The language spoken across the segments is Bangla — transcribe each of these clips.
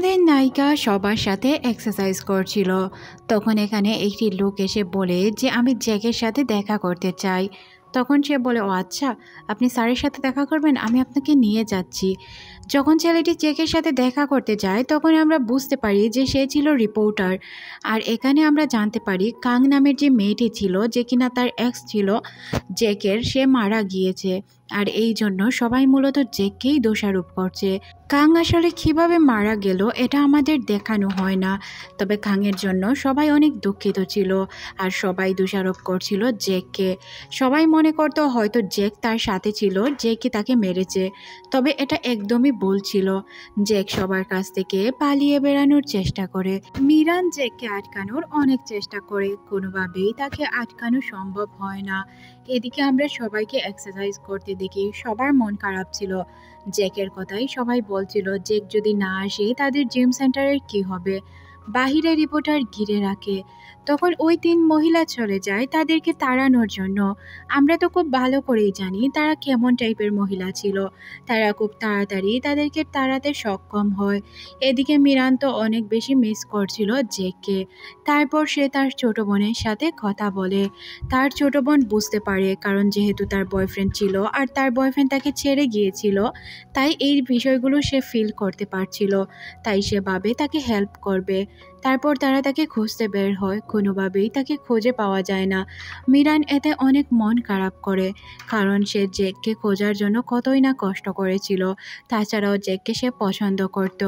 আমাদের নায়িকা সবার সাথে এক্সারসাইজ করছিল। তখন এখানে একটি লোক এসে বলে যে আমি জ্যাকের সাথে দেখা করতে চাই। তখন সে বলে, ও আচ্ছা, আপনি স্যারের সাথে দেখা করবেন, আমি আপনাকে নিয়ে যাচ্ছি। যখন ছেলেটি জ্যাকের সাথে দেখা করতে যায় তখন আমরা বুঝতে পারি যে সে ছিল রিপোর্টার। আর এখানে আমরা জানতে পারি কাং নামের যে মেয়েটি ছিল, যে কিনা তার এক্স ছিল জ্যাকের, সে মারা গিয়েছে। আর এই জন্য সবাই মূলত জ্যাককেই দোষারোপ করছে। কাং আসলে কিভাবে মারা গেল এটা আমাদের দেখানো হয় না, তবে কাংয়ের জন্য সবাই অনেক দুঃখিত ছিল আর সবাই দোষারোপ করছিল জ্যাককে। সবাই মনে করতো হয়তো জ্যাক তার সাথে ছিল, জ্যাকই তাকে মেরেছে। তবে এটা একদমই ভুল ছিল। জ্যাক সবার কাছ থেকে পালিয়ে বেড়ানোর চেষ্টা করে। মিরান জ্যাককে আটকানোর অনেক চেষ্টা করে, কোনোভাবেই তাকে আটকানো সম্ভব হয় না। এদিকে আমরা সবাইকে এক্সারসাইজ করতে দেখি, সবার মন খারাপ ছিল। জ্যাকের কথাই সবাই বলছিল, জ্যাক যদি না আসে তাদের জিম সেন্টারের কি হবে। বাহিরে রিপোর্টার ঘিরে রাখে। তখন ওই 3 মহিলা চলে যায় তাদেরকে তাড়ানোর জন্য। আমরা তো খুব ভালো করেই জানি তারা কেমন টাইপের মহিলা ছিল। তারা খুব তাড়াতাড়ি তাদেরকে তাড়াতে সক্ষম হয়। এদিকে মিরান তো অনেক বেশি মিস করছিল জ্যাককে। তারপর সে তার ছোট বোনের সাথে কথা বলে। তার ছোট বোন বুঝতে পারে, কারণ যেহেতু তার বয়ফ্রেন্ড ছিল আর তার বয়ফ্রেন্ড তাকে ছেড়ে গিয়েছিল, তাই এই বিষয়গুলো সে ফিল করতে পারছিল। তাই সে ভাবে তাকে হেল্প করবে। তারপর তারা তাকে খুঁজতে বের হয়, কোনোভাবেই তাকে খুঁজে পাওয়া যায় না। মিরান এতে অনেক মন খারাপ করে, কারণ সে জ্যাককে খোঁজার জন্য কতই না কষ্ট করেছিল। তাছাড়াও জ্যাককে সে পছন্দ করত।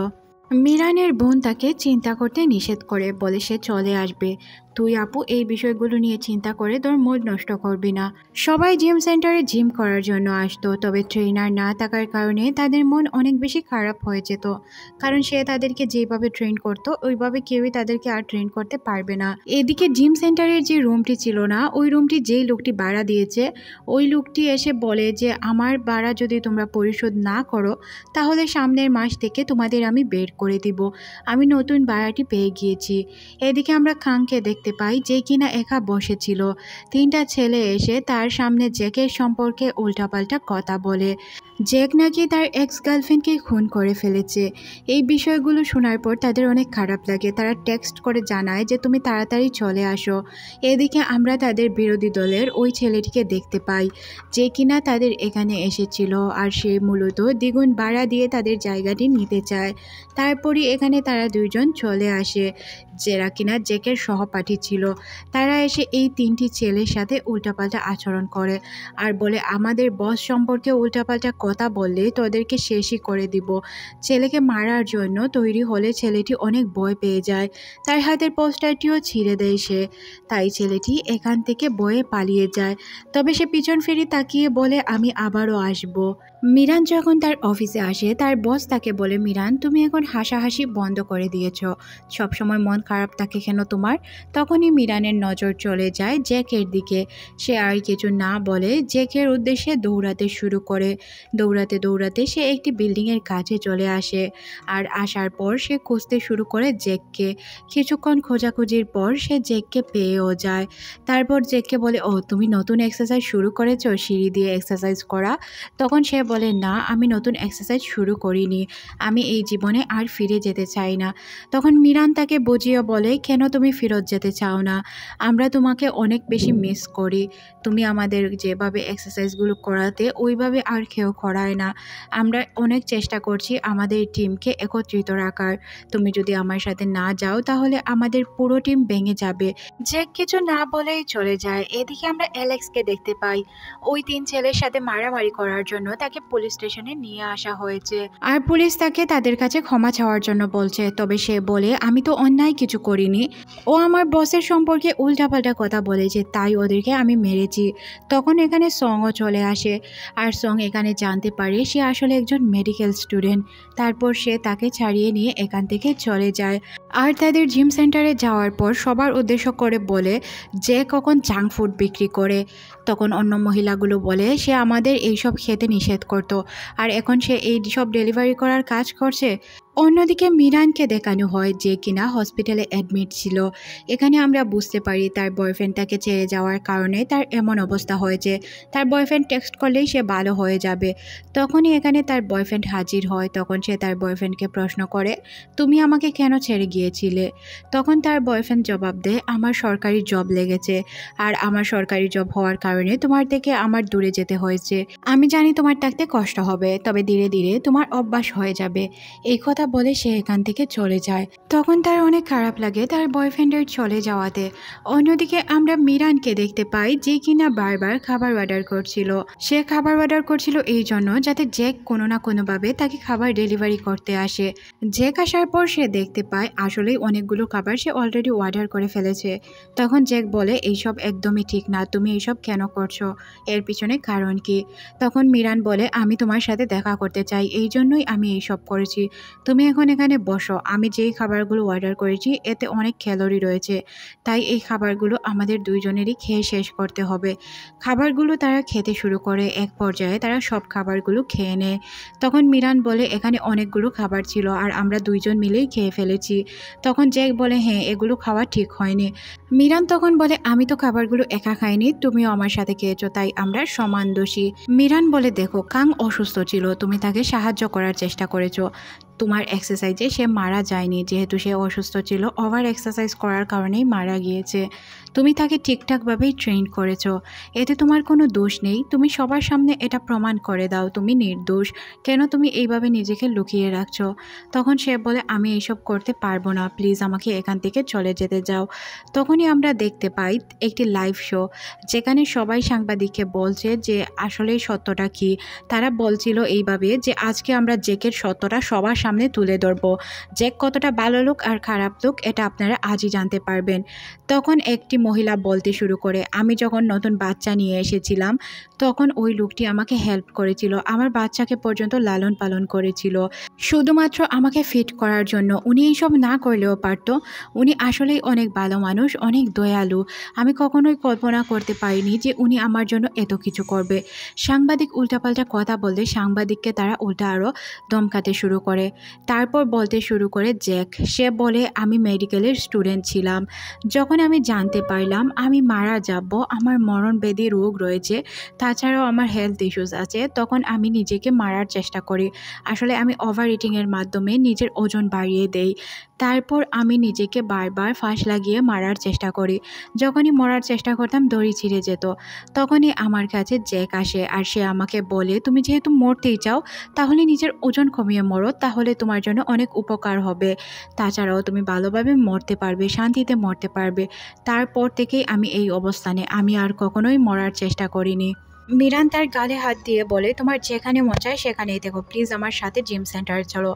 মিরানের বোন তাকে চিন্তা করতে নিষেধ করে, বলে সে চলে আসবে। তুই আপু এই বিষয়গুলো নিয়ে চিন্তা করে তোর মুড নষ্ট করবি না। সবাই জিম সেন্টারে জিম করার জন্য আসতো, তবে ট্রেনার না থাকার কারণে তাদের মন অনেক বেশি খারাপ হয়ে যেত। কারণ সে তাদেরকে যেভাবে ট্রেন করতো ওইভাবে কেউই তাদেরকে আর ট্রেন করতে পারবে না। এদিকে জিম সেন্টারের যে রুমটি ছিল না, ওই রুমটি যেই লোকটি ভাড়া দিয়েছে, ওই লোকটি এসে বলে যে আমার ভাড়া যদি তোমরা পরিশোধ না করো তাহলে সামনের মাস থেকে তোমাদের আমি বের করে দিব। আমি নতুন ভাড়াটি পেয়ে গিয়েছি। এদিকে আমরা খাংকে দেখতে পাই, যে কিনা একা বসেছিল। 3টা ছেলে এসে তার সামনে জ্যাকের সম্পর্কে উল্টাপাল্টা কথা বলে। জ্যাক নাকি তার এক্স গার্লফ্রেন্ডকে খুন করে ফেলেছে। এই বিষয়গুলো শোনার পর তাদের অনেক খারাপ লাগে। তারা টেক্সট করে জানায় যে তুমি তাড়াতাড়ি চলে আসো। এদিকে আমরা তাদের বিরোধী দলের ওই ছেলেটিকে দেখতে পাই, যে কিনা তাদের এখানে এসেছিল আর সে মূলত দ্বিগুণ ভাড়া দিয়ে তাদের জায়গাটি নিতে চায়। তারপরই এখানে তারা 2 জন চলে আসে, যারা কিনা জ্যাকের সহপাঠী ছিল। তারা এসে এই 3টি ছেলের সাথে উল্টাপাল্টা আচরণ করে আর বলে আমাদের বস সম্পর্কে উল্টাপাল্টা কথা বললে তোদেরকে শেষই করে দিব। ছেলেকে মারার জন্য তৈরি হলে ছেলেটি অনেক ভয় পেয়ে যায়। তার হাতের পোস্টারটিও ছিঁড়ে দেয় সে। তাই ছেলেটি এখান থেকে ভয়ে পালিয়ে যায়। তবে সে পিছন ফিরে তাকিয়ে বলে আমি আবারও আসব। মিরান যখন তার অফিসে আসে, তার বস তাকে বলে, মিরান তুমি এখন হাসাহাসি বন্ধ করে দিয়েছ, সবসময় মন খারাপ থাকে কেন তোমার? তখনই মিরানের নজর চলে যায় জ্যাকের দিকে। সে আর কিছু না বলে জ্যাকের উদ্দেশ্যে দৌড়াতে শুরু করে। দৌড়াতে দৌড়াতে সে একটি বিল্ডিংয়ের কাছে চলে আসে। আর আসার পর সে খুঁজতে শুরু করে জ্যাককে। কিছুক্ষণ খোঁজাখুঁজির পর সে জ্যাককে পেয়েও যায়। তারপর জ্যাককে বলে, ও তুমি নতুন এক্সারসাইজ শুরু করেছো, সিঁড়ি দিয়ে এক্সারসাইজ করা? তখন সে বলে, না আমি নতুন এক্সারসাইজ শুরু করিনি, আমি এই জীবনে আর ফিরে যেতে চাই না। তখন মিরান তাকে বুঝিয়ে বলে, কেন তুমি ফেরত যেতে চাও না? আমরা তোমাকে অনেক বেশি মিস করি। তুমি আমাদের যেভাবে এক্সারসাইজগুলো করাতে ওইভাবে আর কেউ করায় না। আমরা অনেক চেষ্টা করছি আমাদের টিমকে একত্রিত রাখার। তুমি যদি আমার সাথে না যাও তাহলে আমাদের পুরো টিম ভেঙে যাবে। জ্যাক কিছু না বলেই চলে যায়। এদিকে আমরা অ্যালেক্সকে দেখতে পাই। ওই 3 ছেলের সাথে মারামারি করার জন্য তাকে পুলিশ স্টেশনে নিয়ে আসা হয়েছে। আর পুলিশ তাকে তাদের কাছে ক্ষমা চাওয়ার জন্য বলছে। তবে সে বলে, আমি তো অন্যায় কিছু করিনি, ও আমার বসের সম্পর্কে উল্টাপাল্টা কথা বলেছে, তাই ওদেরকে আমি মেরেছি। তখন এখানে সংও চলে আসে। আর সং এখানে জানতে পারে সে আসলে একজন মেডিকেল স্টুডেন্ট। তারপর সে তাকে ছাড়িয়ে নিয়ে এখান থেকে চলে যায়। আর তাদের জিম সেন্টারে যাওয়ার পর সবার উদ্দেশ্য করে বলে যে কখন জাঙ্ক ফুড বিক্রি করে। তখন অন্য মহিলাগুলো বলে সে আমাদের এইসব খেতে নিষেধ করতো, আর এখন সে এই সব ডেলিভারি করার কাজ করছে। অন্যদিকে মিরানকে দেখানো হয় যে কিনা হসপিটালে অ্যাডমিট ছিল। এখানে আমরা বুঝতে পারি তার বয়ফ্রেন্ড তাকে ছেড়ে যাওয়ার কারণে তার এমন অবস্থা হয়েছে। তার বয়ফ্রেন্ড টেক্সট করলেই সে ভালো হয়ে যাবে। তখনই এখানে তার বয়ফ্রেন্ড হাজির হয়। তখন সে তার বয়ফ্রেন্ডকে প্রশ্ন করে, তুমি আমাকে কেন ছেড়ে গিয়েছিলে? তখন তার বয়ফ্রেন্ড জবাব দেয়, আমার সরকারি জব লেগেছে, আর আমার সরকারি জব হওয়ার কারণে তোমার থেকে আমার দূরে যেতে হয়েছে। আমি জানি তোমার থাকতে কষ্ট হবে, তবে ধীরে ধীরে তোমার অভ্যাস হয়ে যাবে। এই কথা বলে সে এখান থেকে চলে যায়। তখন তার অনেক খারাপ লাগে তার বয়ফ্রেন্ডের চলে যাওয়াতে। অন্যদিকে আমরা মিরানকে দেখতে পাই যে কিনা বারবার খাবার অর্ডার করছিল। সে খাবার অর্ডার করছিল এই জন্য যাতে জ্যাক কোনো না কোনোভাবে তাকে খাবার ডেলিভারি করতে আসে। জ্যাক আসার পর সে দেখতে পায় আসলেই অনেকগুলো খাবার সে অলরেডি অর্ডার করে ফেলেছে। তখন জ্যাক বলে, এইসব একদমই ঠিক না, তুমি এইসব কেন করছো, এর পিছনে কারণ কি? তখন মিরান বলে, আমি তোমার সাথে দেখা করতে চাই, এই জন্যই আমি এইসব করেছি। তুমি এখন এখানে বসো, আমি যেই খাবারগুলো অর্ডার করেছি এতে অনেক ক্যালোরি রয়েছে, তাই এই খাবারগুলো আমাদের দুইজনেরই খেয়ে শেষ করতে হবে। খাবারগুলো তারা খেতে শুরু করে। এক পর্যায়ে তারা সব খাবারগুলো খেয়ে নেয়। তখন মিরান বলে, এখানে অনেকগুলো খাবার ছিল আর আমরা দুইজন মিলেই খেয়ে ফেলেছি। তখন জ্যাক বলে, হ্যাঁ, এগুলো খাওয়া ঠিক হয়নি। মিরান তখন বলে, আমি তো খাবারগুলো একা খাইনি, তুমিও আমার সাথে খেয়েছো, তাই আমরা সমান দোষী। মিরান বলে, দেখো, কাং অসুস্থ ছিল, তুমি তাকে সাহায্য করার চেষ্টা করেছো। তোমার এক্সারসাইজে সে মারা যায়নি, যেহেতু সে অসুস্থ ছিল, ওভার এক্সারসাইজ করার কারণেই মারা গিয়েছে। তুমি তাকে ঠিকঠাকভাবেই ট্রেন করেছো, এতে তোমার কোনো দোষ নেই। তুমি সবার সামনে এটা প্রমাণ করে দাও তুমি নির্দোষ। কেন তুমি এইভাবে নিজেকে লুকিয়ে রাখছো? তখন সে বলে, আমি এইসব করতে পারবো না, প্লিজ আমাকে এখান থেকে চলে যেতে যাও। তখনই আমরা দেখতে পাই একটি লাইভ শো, যেখানে সবাই সাংবাদিককে বলছে যে আসলে সত্যটা কি। তারা বলছিল এইভাবে যে আজকে আমরা জ্যাকের সত্যটা সবার সামনে তুলে ধরবো। জ্যাক কতটা ভালো লোক আর খারাপ লোক এটা আপনারা আজই জানতে পারবেন। তখন একটি মহিলা বলতে শুরু করে, আমি যখন নতুন বাচ্চা নিয়ে এসেছিলাম তখন ওই লোকটি আমাকে হেল্প করেছিল, আমার বাচ্চাকে পর্যন্ত লালন পালন করেছিল শুধুমাত্র আমাকে ফিট করার জন্য। উনি এইসব না করলেও পারত। উনি আসলেই অনেক ভালো মানুষ, অনেক দয়ালু। আমি কখনোই কল্পনা করতে পারিনি যে উনি আমার জন্য এত কিছু করবে। সাংবাদিক উল্টাপাল্টা কথা বলতে সাংবাদিককে তারা উল্টা আরও ধমকাতে শুরু করে। তারপর বলতে শুরু করে জ্যাক। সে বলে, আমি মেডিকেলের স্টুডেন্ট ছিলাম, যখন আমি জানতে পারলাম আমি মারা যাব, আমার মরণব্যাধি রোগ রয়েছে, তাছাড়াও আমার হেলথ ইস্যুস আছে, তখন আমি নিজেকে মারার চেষ্টা করি। আসলে আমি ওভার ইটিংয়ের মাধ্যমে নিজের ওজন বাড়িয়ে দেই। তারপর আমি নিজেকে বারবার ফাঁস লাগিয়ে মারার চেষ্টা করি। যখনই মরার চেষ্টা করতাম দড়ি ছিঁড়ে যেত। তখনই আমার কাছে জ্যাক আসে আর সে আমাকে বলে, তুমি যেহেতু মরতেই চাও তাহলে নিজের ওজন কমিয়ে মরো, তাহলে তোমার জন্য অনেক উপকার হবে। তাছাড়াও তুমি ভালোভাবে মরতে পারবে, শান্তিতে মরতে পারবে। তারপর থেকেই আমি এই অবস্থানে, আমি আর কখনোই মরার চেষ্টা করিনি। মিরান তার গালে হাত দিয়ে বলে, তোমার যেখানে মন চায় সেখানেই দেখো, প্লিজ আমার সাথে জিম সেন্টারে চলো।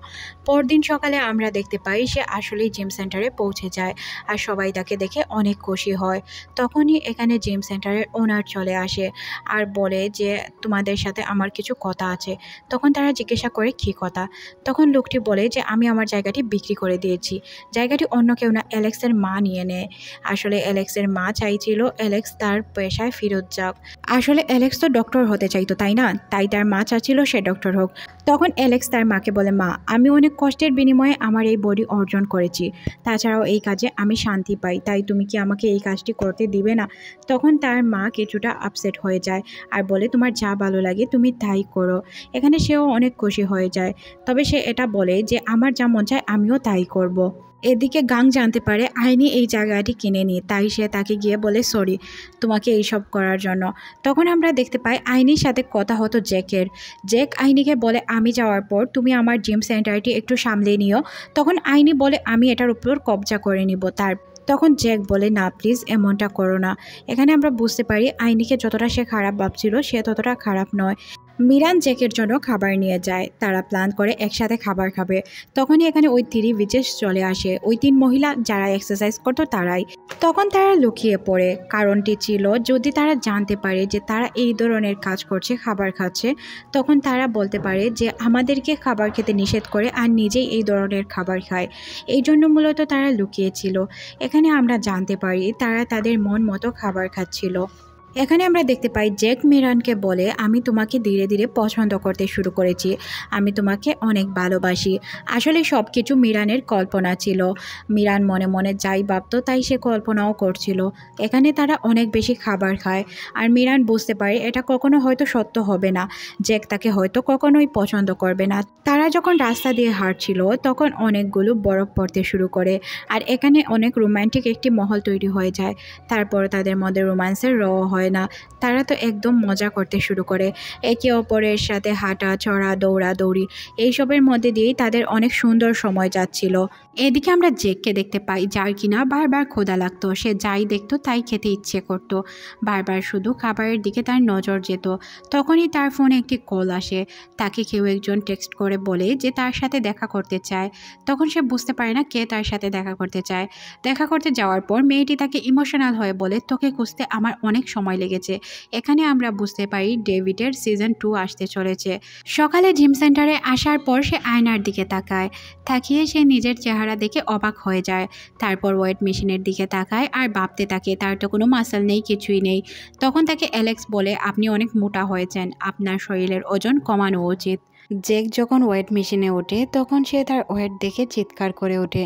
পরদিন সকালে আমরা দেখতে পাই সে আসলেই জিম সেন্টারে পৌঁছে যায় আর সবাই তাকে দেখে অনেক খুশি হয়। তখনই এখানে জিম সেন্টারের ওনার চলে আসে আর বলে যে তোমাদের সাথে আমার কিছু কথা আছে। তখন তারা জিজ্ঞাসা করে কী কথা। তখন লোকটি বলে যে আমি আমার জায়গাটি বিক্রি করে দিয়েছি, জায়গাটি অন্য কেউ না, অ্যালেক্সের মা নিয়ে নেয়। আসলে অ্যালেক্সের মা চাইছিল অ্যালেক্স তার পেশায় ফেরত যাক। আসলে অ্যালেক্স তো ডক্টর হতে চাইতো, তাই না? তাই তার মা চাচ্ছিল সে ডক্টর হোক। তখন অ্যালেক্স তার মাকে বলে, মা, আমি অনেক কষ্টের বিনিময়ে আমার এই বডি অর্জন করেছি, তাছাড়াও এই কাজে আমি শান্তি পাই, তাই তুমি কি আমাকে এই কাজটি করতে দিবে না? তখন তার মা কিছুটা আপসেট হয়ে যায় আর বলে, তোমার যা ভালো লাগে তুমি তাই করো। এখানে সেও অনেক খুশি হয়ে যায়, তবে সে এটা বলে যে আমার যা মন চায় আমিও তাই করব। এদিকে গাং জানতে পারে আইনি এই জায়গাটি কিনে নিয়ে, তাই সে তাকে গিয়ে বলে, সরি তোমাকে এইসব করার জন্য। তখন আমরা দেখতে পাই আইনির সাথে কথা হতো জ্যাকের। জ্যাক আইনিকে বলে, আমি যাওয়ার পর তুমি আমার জিম সেন্টারটি একটু সামলে নিও। তখন আইনি বলে, আমি এটার উপর কবজা করে নিব। তখন জ্যাক বলে, না প্লিজ এমনটা করো না। এখানে আমরা বুঝতে পারি আইনিকে যতটা সে খারাপ ভাবছিল সে ততটা খারাপ নয়। মিরান জ্যাকের জন্য খাবার নিয়ে যায়, তারা প্ল্যান করে একসাথে খাবার খাবে। তখনই এখানে ওই 3 বিচেস চলে আসে, ওই 3 মহিলা যারা এক্সারসাইজ করতো তারাই। তখন তারা লুকিয়ে পড়ে, কারণটি ছিল যদি তারা জানতে পারে যে তারা এই ধরনের কাজ করছে, খাবার খাচ্ছে, তখন তারা বলতে পারে যে আমাদেরকে খাবার খেতে নিষেধ করে আর নিজেই এই ধরনের খাবার খায়। এই জন্য মূলত তারা লুকিয়েছিল। এখানে আমরা জানতে পারি তারা তাদের মন মতো খাবার খাচ্ছিল। এখানে আমরা দেখতে পাই জ্যাক মিরানকে বলে আমি তোমাকে ধীরে ধীরে পছন্দ করতে শুরু করেছি, আমি তোমাকে অনেক ভালোবাসি। আসলে সব কিছু মিরানের কল্পনা ছিল। মিরান মনে মনে যাই ভাবতো তাই সে কল্পনাও করছিল। এখানে তারা অনেক বেশি খাবার খায় আর মিরান বুঝতে পারে এটা কখনো হয়তো সত্য হবে না, জ্যাক তাকে হয়তো কখনোই পছন্দ করবে না। তারা যখন রাস্তা দিয়ে হাঁটছিল তখন অনেকগুলো বরফ পড়তে শুরু করে আর এখানে অনেক রোমান্টিক একটি মহল তৈরি হয়ে যায়। তারপর তাদের মধ্যে রোম্যান্সের র হয় না, তারা তো একদম মজা করতে শুরু করে, একে অপরের সাথে হাঁটা চড়া দৌড়াদৌড়ি এইসবের মধ্যে দিয়েই তাদের অনেক সুন্দর সময় যাচ্ছিল। এদিকে আমরা জেককে দেখতে পাই যার কিনা বারবার ক্ষুধা লাগতো, সে যাই দেখতো তাই খেতে ইচ্ছে করত, বারবার শুধু খাবারের দিকে তার নজর যেত। তখনই তার ফোনে একটি কল আসে, তাকে কেউ একজন টেক্সট করে বলে যে তার সাথে দেখা করতে চায়। তখন সে বুঝতে পারে না কে তার সাথে দেখা করতে চায়। দেখা করতে যাওয়ার পর মেয়েটি তাকে ইমোশনাল হয়ে বলে তোকে খুঁজতে আমার অনেক সময় লেগেছে। এখানে আমরা বুঝতে পারি ডেভিডের সিজন 2 আসতে চলেছে। সকালে জিম সেন্টারে আসার পর সে আয়নার দিকে তাকায়, তাকিয়ে সে নিজের চেহারা দেখে অবাক হয়ে যায়। তারপর ওয়েট মেশিনের দিকে তাকায় আর ভাবতে থাকে তার তো কোনো মাসল নেই, কিছুই নেই। তখন তাকে অ্যালেক্স বলে আপনি অনেক মোটা হয়েছেন, আপনার শরীরের ওজন কমানো উচিত। জেক যখন ওয়েট মেশিনে ওঠে তখন সে তার ওয়েট দেখে চিৎকার করে ওঠে,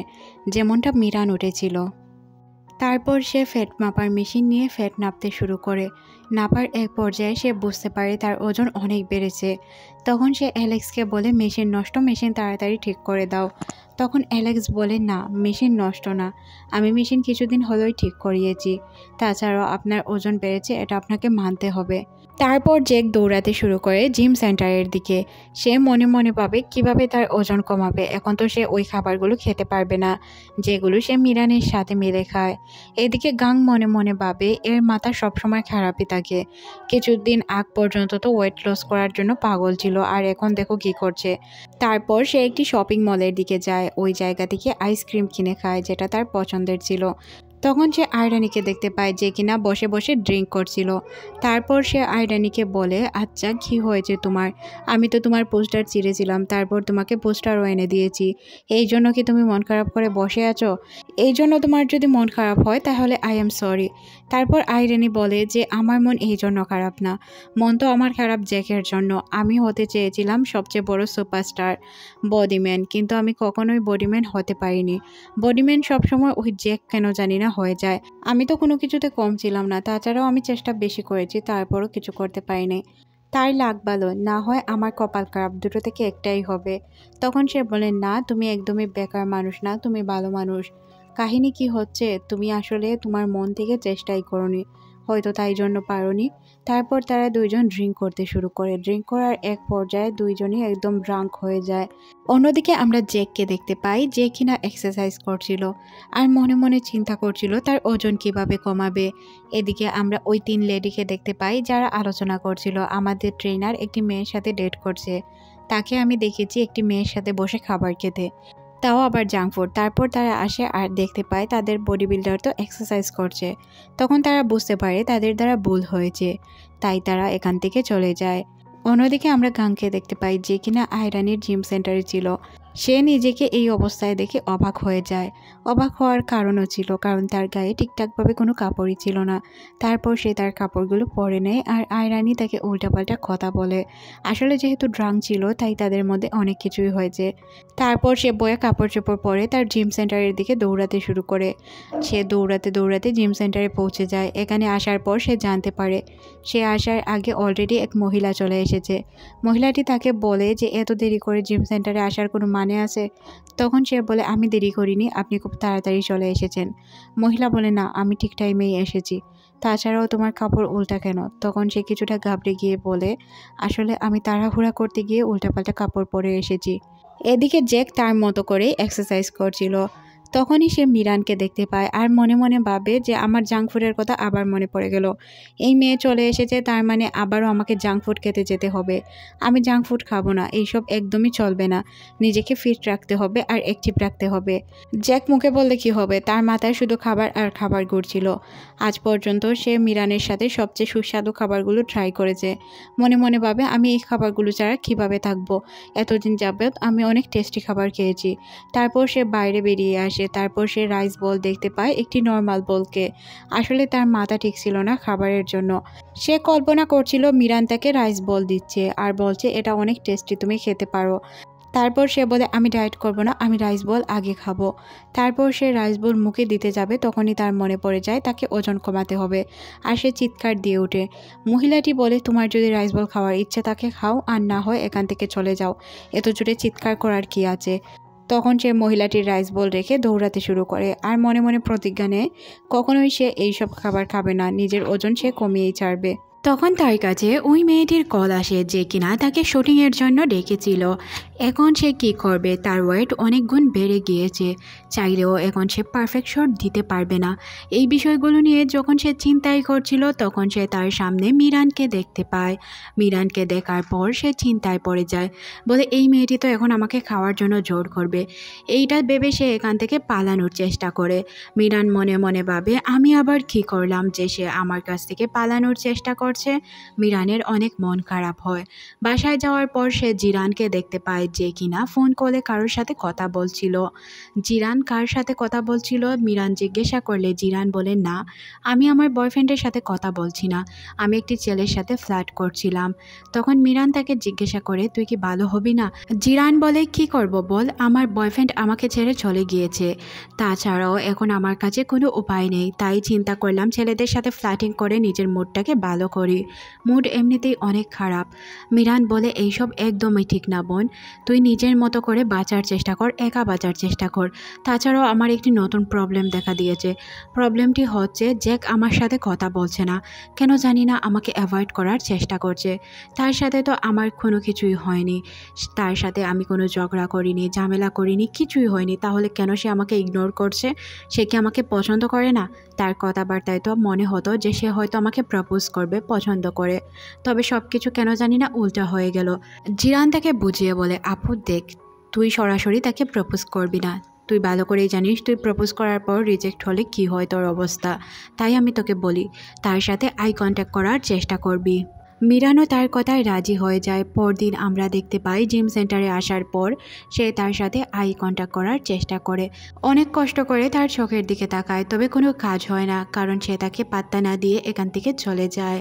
যেমনটা মিরান উঠেছিল। তারপর সে ফ্যাট মাপার মেশিন নিয়ে ফ্যাট নাপতে শুরু করে। নাপার এক পর্যায়ে সে বুঝতে পারে তার ওজন অনেক বেড়েছে। তখন সে অ্যালেক্সকে বলে মেশিন নষ্ট, মেশিন তাড়াতাড়ি ঠিক করে দাও। তখন অ্যালেক্স বলে না, মেশিন নষ্ট না, আমি মেশিন কিছুদিন হলোই ঠিক করিয়েছি, তাছাড়াও আপনার ওজন বেড়েছে, এটা আপনাকে মানতে হবে। তারপর জেক দৌড়াতে শুরু করে জিম সেন্টারের দিকে। সে মনে মনে ভাবে কিভাবে তার ওজন কমাবে, এখন তো সে ওই খাবারগুলো খেতে পারবে না যেগুলো সে মিরানের সাথে মিলে খায়। এদিকে গাং মনে মনে ভাবে এর মাথা সবসময় খারাপই থাকে, কিছুদিন আগ পর্যন্ত তো ওয়েট লস করার জন্য পাগল ছিল আর এখন দেখো কি করছে। তারপর সে একটি শপিং মলের দিকে যায়, ওই জায়গা থেকে আইসক্রিম কিনে খায় যেটা তার পছন্দের ছিল। তখন সে আয়রানিকে দেখতে পায় যে কিনা বসে বসে ড্রিঙ্ক করছিল। তারপর সে আয়রানিকে বলে আচ্ছা কি হয়েছে তোমার, আমি তো তোমার পোস্টার চিড়েছিলাম, তারপর তোমাকে পোস্টারও এনে দিয়েছি, এই জন্য কি তুমি মন খারাপ করে বসে আছো? এই জন্য তোমার যদি মন খারাপ হয় তাহলে আই এম সরি। তারপর আয়রানি বলে যে আমার মন এই জন্য খারাপ না, মন তো আমার খারাপ জ্যাকের জন্য। আমি হতে চেয়েছিলাম সবচেয়ে বড় সুপারস্টার, বডিম্যান, কিন্তু আমি কখনোই বডিম্যান হতে পারিনি। বডিম্যান সবসময় ওই জ্যাক কেন জানি না হয়ে যায়। আমি তো কোনো কিছুতে কম ছিলাম না, তাছাড়াও আমি চেষ্টা বেশি করেছি, তারপরও কিছু করতে পারিনি। তাই লাগ ভালো, না হয় আমার কপাল খারাপ, দুটো থেকে একটাই হবে। তখন সে বলে না, তুমি একদমই বেকার মানুষ না, তুমি ভালো মানুষ। কাহিনী কি হচ্ছে, তুমি আসলে তোমার মন থেকে চেষ্টাই করোনি, হয়তো তাই জন্য পারোনি। তারপর তারা দুইজন ড্রিঙ্ক করতে শুরু করে, ড্রিঙ্ক করার এক পর্যায়ে দুইজনই একদম ড্রাঙ্ক হয়ে যায়। অন্যদিকে আমরা জেককে দেখতে পাই যে কিনা এক্সারসাইজ করছিল আর মনে মনে চিন্তা করছিল তার ওজন কিভাবে কমাবে। এদিকে আমরা ওই 3 লেডিকে দেখতে পাই যারা আলোচনা করছিল আমাদের ট্রেনার একটি মেয়ের সাথে ডেট করছে, তাকে আমি দেখেছি একটি মেয়ের সাথে বসে খাবার খেতে, তাও আবার জাঙ্ক ফুড। তারপর তারা আসে আর দেখতে পায় তাদের বডি বিল্ডার তো এক্সারসাইজ করছে। তখন তারা বুঝতে পারে তাদের দ্বারা ভুল হয়েছে, তাই তারা এখান থেকে চলে যায়। অন্যদিকে আমরা গাংকে দেখতে পাই যে কিনা আয়রানির জিম সেন্টারে ছিল। সে নিজেকে এই অবস্থায় দেখে অবাক হয়ে যায়। অবাক হওয়ার কারণও ছিল কারণ তার গায়ে ঠিকঠাকভাবে কোনো কাপড়ই ছিল না। তারপর সে তার কাপড়গুলো পরে নেয় আর আয়রানি তাকে উল্টাপাল্টা কথা বলে। আসলে যেহেতু ড্রাঙ্ক ছিল তাই তাদের মধ্যে অনেক কিছুই হয়েছে। তারপর সে বয়ে কাপড় চোপড় পরে তার জিম সেন্টারের দিকে দৌড়াতে শুরু করে। সে দৌড়াতে দৌড়াতে জিম সেন্টারে পৌঁছে যায়। এখানে আসার পর সে জানতে পারে সে আসার আগে অলরেডি এক মহিলা চলে এসেছে। মহিলাটি তাকে বলে যে এত দেরি করে জিম সেন্টারে আসার কোনো মানে আছে? তখন সে বলে আমি দেরি করিনি, আপনি খুব তাড়াতাড়ি চলে এসেছেন। মহিলা বলে না, আমি ঠিক টাইমেই এসেছি, তাছাড়াও তোমার কাপড় উল্টা কেন? তখন সে কিছুটা ঘাবড়ে গিয়ে বলে আসলে আমি তাড়াহুড়া করতে গিয়ে উল্টাপাল্টা কাপড় পরে এসেছি। এদিকে জ্যাক তার মতো করেই এক্সারসাইজ করছিল। তখনই সে মিরানকে দেখতে পায় আর মনে মনে ভাবে যে আমার জাঙ্ক ফুডের কথা আবার মনে পড়ে গেল। এই মেয়ে চলে এসেছে, তার মানে আবারও আমাকে জাঙ্ক ফুড খেতে যেতে হবে। আমি জাঙ্ক ফুড খাবো না, এইসব একদমই চলবে না। নিজেকে ফিট রাখতে হবে আর অ্যাক্টিভ রাখতে হবে। জ্যাক মুখে বললে কি হবে, তার মাথায় শুধু খাবার আর খাবার ঘুরছিল। আজ পর্যন্ত সে মিরানের সাথে সবচেয়ে সুস্বাদু খাবারগুলো ট্রাই করেছে। মনে মনে ভাবে আমি এই খাবারগুলো ছাড়া কীভাবে থাকবো, এতদিন যাবত আমি অনেক টেস্টি খাবার খেয়েছি। তারপর সে বাইরে বেরিয়ে আসে আসে। তারপর সে রাইস বল দেখতে পায় একটি নর্মাল বলকে। আসলে তার মাথা ঠিক ছিল না খাবারের জন্য। সে কল্পনা করছিল মিরান তাকে রাইস বল দিচ্ছে আর বলছে এটা অনেক টেস্টি, তুমি খেতে পারো। তারপর সে বলে আমি ডায়েট করব না, আমি রাইস বল আগে খাবো। তারপর সে রাইস বল মুখে দিতে যাবে, তখনই তার মনে পড়ে যায় তাকে ওজন কমাতে হবে। আর সে চিৎকার দিয়ে ওঠে। মহিলাটি বলে তোমার যদি রাইস বল খাওয়ার ইচ্ছে থাকে খাও, আর না হয় এখান থেকে চলে যাও, এত জোরে চিৎকার করার কি আছে। তখন সে মহিলাটির রাইস বল রেখে দৌড়াতে শুরু করে আর মনে মনে প্রতিজ্ঞা নেয় কখনোই সে এইসব খাবার খাবে না, নিজের ওজন সে কমিয়েই ছাড়বে। তখন তার কাছে ওই মেয়েটির কল আসে যে কিনা তাকে শুটিংয়ের জন্য ডেকেছিল। এখন সে কি করবে, তার ওয়েট অনেক গুণ বেড়ে গিয়েছে, চাইলেও এখন সে পারফেক্ট শট দিতে পারবে না। এই বিষয়গুলো নিয়ে যখন সে চিন্তাই করছিল তখন সে তার সামনে মিরানকে দেখতে পায়। মিরানকে দেখার পর সে চিন্তায় পড়ে যায়, বলে এই মেয়েটি তো এখন আমাকে খাওয়ার জন্য জোর করবে। এইটা ভেবে সে এখান থেকে পালানোর চেষ্টা করে। মিরান মনে মনে ভাবে আমি আবার কি করলাম যে সে আমার কাছ থেকে পালানোর চেষ্টা করছে। মিরানের অনেক মন খারাপ হয়। বাসায় যাওয়ার পর সে জিরানকে দেখতে পায় যে কিনা ফোন কলে কারোর সাথে কথা বলছিল। জিরান কার সাথে কথা বলছিল মিরান জিজ্ঞাসা করলে জিরান বলে না, আমি আমার বয়ফ্রেন্ডের সাথে কথা বলছি না, আমি একটি ছেলের সাথে ফ্লার্ট করছিলাম। তখন মিরান তাকে জিজ্ঞাসা করে তুই কি ভালো হবি না। জিরান বলে কি করব বল, আমার বয়ফ্রেন্ড আমাকে ছেড়ে চলে গিয়েছে, তাছাড়াও এখন আমার কাছে কোনো উপায় নেই, তাই চিন্তা করলাম ছেলেদের সাথে ফ্লার্টিং করে নিজের মুডটাকে ভালো করি, মুড এমনিতেই অনেক খারাপ। মিরান বলে এইসব একদমই ঠিক না বোন, তুই নিজের মতো করে বাঁচার চেষ্টা কর, একা বাঁচার চেষ্টা কর। তাছাড়াও আমার একটি নতুন প্রবলেম দেখা দিয়েছে। প্রবলেমটি হচ্ছে জ্যাক আমার সাথে কথা বলছে না, কেন জানি না আমাকে অ্যাভয়েড করার চেষ্টা করছে। তার সাথে তো আমার কোনো কিছুই হয়নি, তার সাথে আমি কোনো ঝগড়া করিনি, ঝামেলা করিনি, কিছুই হয়নি, তাহলে কেন সে আমাকে ইগনোর করছে? সে কি আমাকে পছন্দ করে না? তার কথাবার্তায় তো মনে হতো যে সে হয়তো আমাকে প্রপোজ করবে, পছন্দ করে। তবে সব কিছু কেন জানি না উল্টা হয়ে গেল। জিরান তাকে বুঝিয়ে বলে আপু দেখ, তুই সরাসরি তাকে প্রপোজ করবি না, তুই ভালো করেই জানিস তুই প্রপোজ করার পর রিজেক্ট হলে কি হয় তোর অবস্থা, তাই আমি তোকে বলি তার সাথে আই কন্ট্যাক্ট করার চেষ্টা করবি। মিরানও তার কথায় রাজি হয়ে যায়। পরদিন আমরা দেখতে পাই জিম সেন্টারে আসার পর সে তার সাথে আই কন্ট্যাক্ট করার চেষ্টা করে, অনেক কষ্ট করে তার চোখের দিকে তাকায়, তবে কোনো কাজ হয় না, কারণ সে তাকে পাত্তা না দিয়ে এখান থেকে চলে যায়।